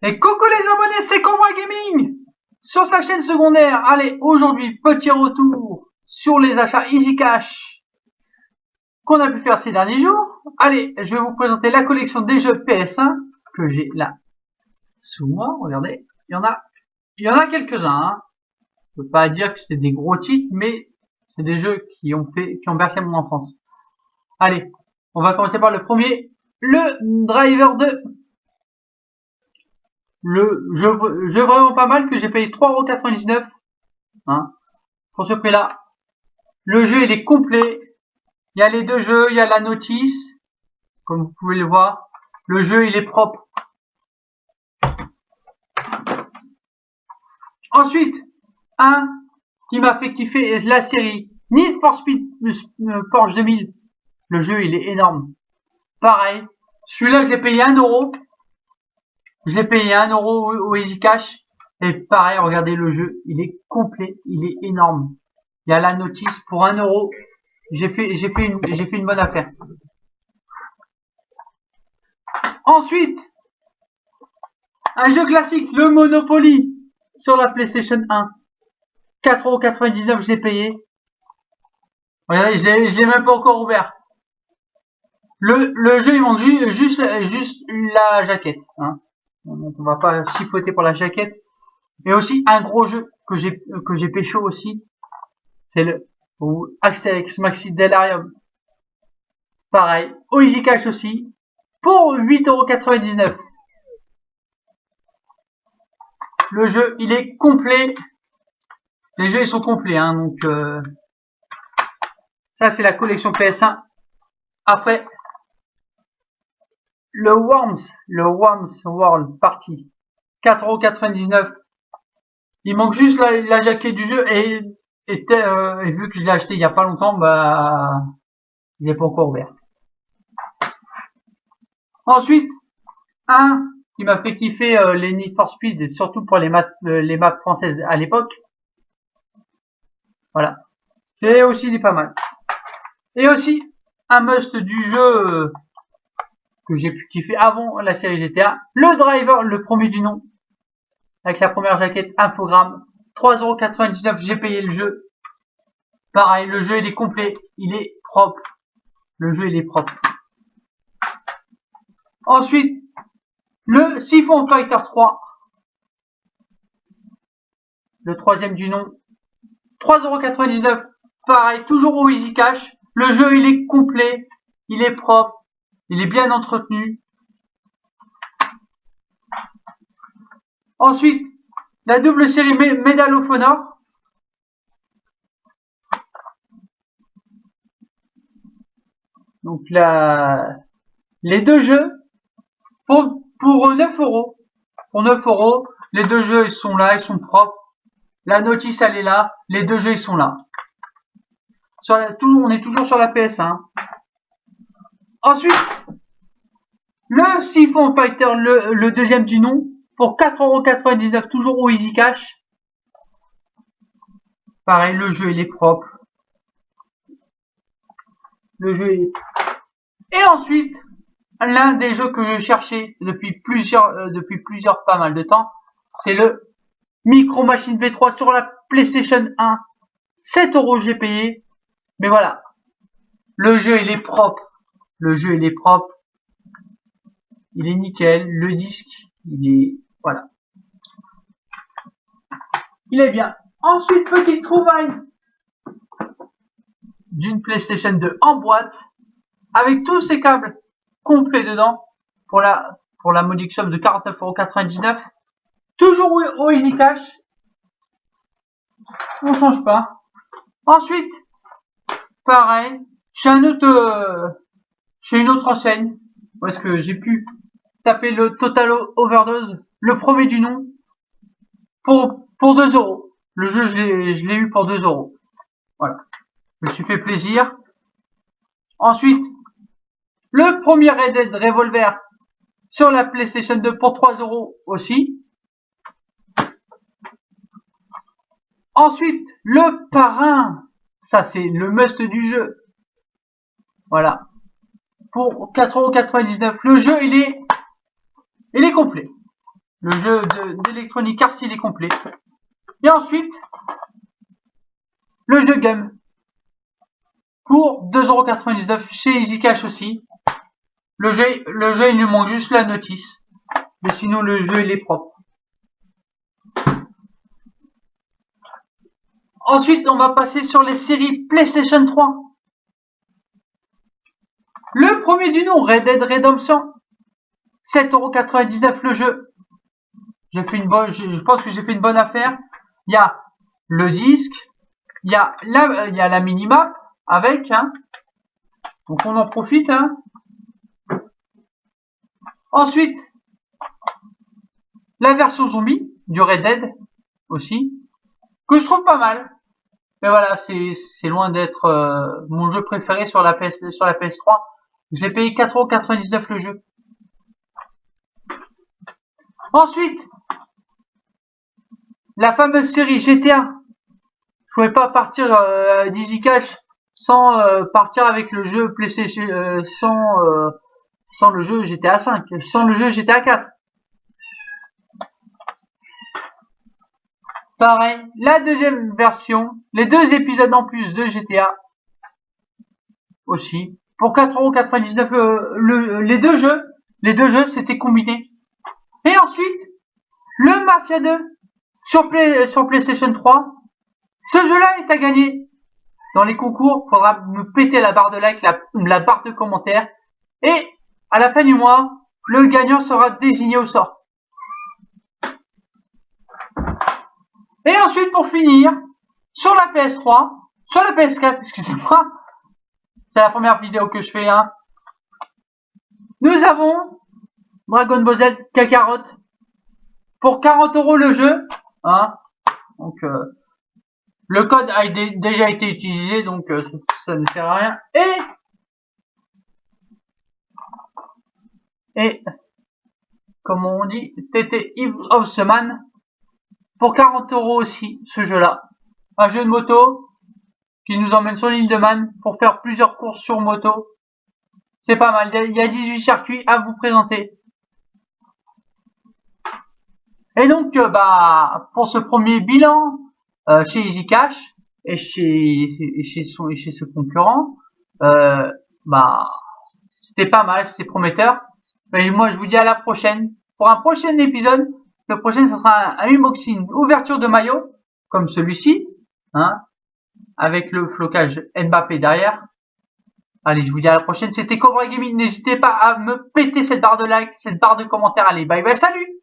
Et coucou les abonnés, c'est Cobra Gaming sur sa chaîne secondaire. Allez, aujourd'hui, petit retour sur les achats Easy Cash qu'on a pu faire ces derniers jours. Allez, je vais vous présenter la collection des jeux PS1 que j'ai là sous moi. Regardez, il y en a quelques-uns. Hein. Je peux pas dire que c'est des gros titres, mais c'est des jeux qui ont bercé mon enfance. Allez, on va commencer par le premier, le Driver 2. Le jeu vraiment pas mal que j'ai payé 3,99 €. Hein, pour ce prix là. Le jeu il est complet. Il y a les deux jeux, il y a la notice. Comme vous pouvez le voir. Le jeu il est propre. Ensuite, un qui m'a fait kiffer la série Need for Speed Porsche 2000. Le jeu il est énorme. Pareil. Celui-là je l'ai payé 1 €. Je l'ai payé 1 € au Easy Cash. Et pareil, regardez le jeu, il est complet, il est énorme. Il y a la notice pour 1 €. J'ai fait une bonne affaire. Ensuite, un jeu classique, le Monopoly, sur la PlayStation 1. 4,99 € je l'ai payé. Regardez, je l'ai même pas encore ouvert. Le jeu, il manque juste la jaquette. Hein. Donc on va pas chipoter pour la jaquette. Et aussi un gros jeu que j'ai pécho aussi, c'est le Asterix Maxi Delirium. Pareil, au Easy Cash aussi, pour 8,99 €. Le jeu, il est complet. Les jeux, ils sont complets, hein, donc ça c'est la collection PS1. Après, le Worms World Party, 4,99 €. Il manque juste la jaquette du jeu et vu que je l'ai acheté il y a pas longtemps, bah il n'est pas encore ouvert. Ensuite, un qui m'a fait kiffer les Need for Speed, surtout pour les maps françaises à l'époque. Voilà. Et aussi il est pas mal. Et aussi un must du jeu que j'ai pu kiffer avant la série GTA, le Driver, le premier du nom, avec la première jaquette infogramme, 3,99 €. J'ai payé le jeu. Pareil, le jeu il est complet, il est propre. Le jeu il est propre. Ensuite, le Siphon Fighter 3, le troisième du nom, 3,99 €. Pareil, toujours au Easy Cash. Le jeu il est complet, il est propre, il est bien entretenu. Ensuite, la double série Medal of Honor. Donc là, les deux jeux pour 9 €. Pour 9 €, les deux jeux ils sont là, ils sont propres. La notice elle est là, les deux jeux ils sont là. On est toujours sur la PS1. Ensuite, le Siphon Fighter, le deuxième du nom, pour 4,99 €, toujours au Easy Cash. Pareil, le jeu il est propre. Le jeu est... Et ensuite, l'un des jeux que je cherchais depuis plusieurs pas mal de temps, c'est le Micro Machine V3 sur la PlayStation 1. 7 € j'ai payé. Mais voilà. Le jeu il est propre. Le jeu il est propre. Il est nickel. Le disque, il est... Voilà. Il est bien. Ensuite, petite trouvaille d'une PlayStation 2 en boîte, avec tous ces câbles complets dedans, pour la modique somme de 49,99 €. Toujours au Easy Cash. On change pas. Ensuite, pareil, chez une autre enseigne, où est-ce que j'ai pu taper le Total Overdose, le premier du nom, pour 2 €. Le jeu, je l'ai eu pour 2 €. Voilà. Je me suis fait plaisir. Ensuite, le premier Red Dead Revolver sur la PlayStation 2 pour 3 € aussi. Ensuite, le Parrain. Ça, c'est le must du jeu. Voilà. Pour 4,99 €. Le jeu, il est complet. Le jeu d'Electronic Arts, il est complet. Et ensuite, le jeu Game. Pour 2,99€ chez EasyCash aussi. Le jeu, il lui manque juste la notice. Mais sinon, le jeu, il est propre. Ensuite, on va passer sur les séries PlayStation 3. Le premier du nom, Red Dead Redemption. 7,99€ le jeu. Je pense que j'ai fait une bonne affaire. Il y a le disque. Il y a la minimap avec, hein. Donc on en profite, hein. Ensuite, la version zombie du Red Dead aussi, que je trouve pas mal. Mais voilà, c'est loin d'être mon jeu préféré sur la PS3. Je l'ai payé 4,99€ le jeu. Ensuite, la fameuse série GTA. Je pouvais pas partir d'Easy Cash sans partir avec le jeu PlayStation, sans le jeu GTA 5, sans le jeu GTA 4. Pareil, la deuxième version, les 2 épisodes en plus de GTA aussi. Pour 4,99€ les deux jeux c'était combiné. Et ensuite, le Mafia 2 sur PlayStation 3. Ce jeu-là est à gagner. Dans les concours, il faudra me péter la barre de like, la barre de commentaires. Et à la fin du mois, le gagnant sera désigné au sort. Et ensuite, pour finir, sur la PS3, sur la PS4, excusez-moi, c'est la première vidéo que je fais, hein. Nous avons Dragon Ball Z Kakarot pour 40€ le jeu, hein. Donc, le code a déjà été utilisé, donc ça ne sert à rien. Et comme on dit, TT Eve of the Man pour 40€ aussi, ce jeu-là. Un jeu de moto qui nous emmène sur l'île de Man pour faire plusieurs courses sur moto. C'est pas mal. Il y a 18 circuits à vous présenter. Et donc, pour ce premier bilan chez Easy Cash et chez ce concurrent, c'était pas mal, c'était prometteur. Et moi, je vous dis à la prochaine. Pour un prochain épisode, le prochain, ce sera un unboxing, ouverture de maillot, comme celui-ci, hein, avec le flocage Mbappé derrière. Allez, je vous dis à la prochaine. C'était Cobra Gaming. N'hésitez pas à me péter cette barre de like, cette barre de commentaires. Allez, bye bye, salut!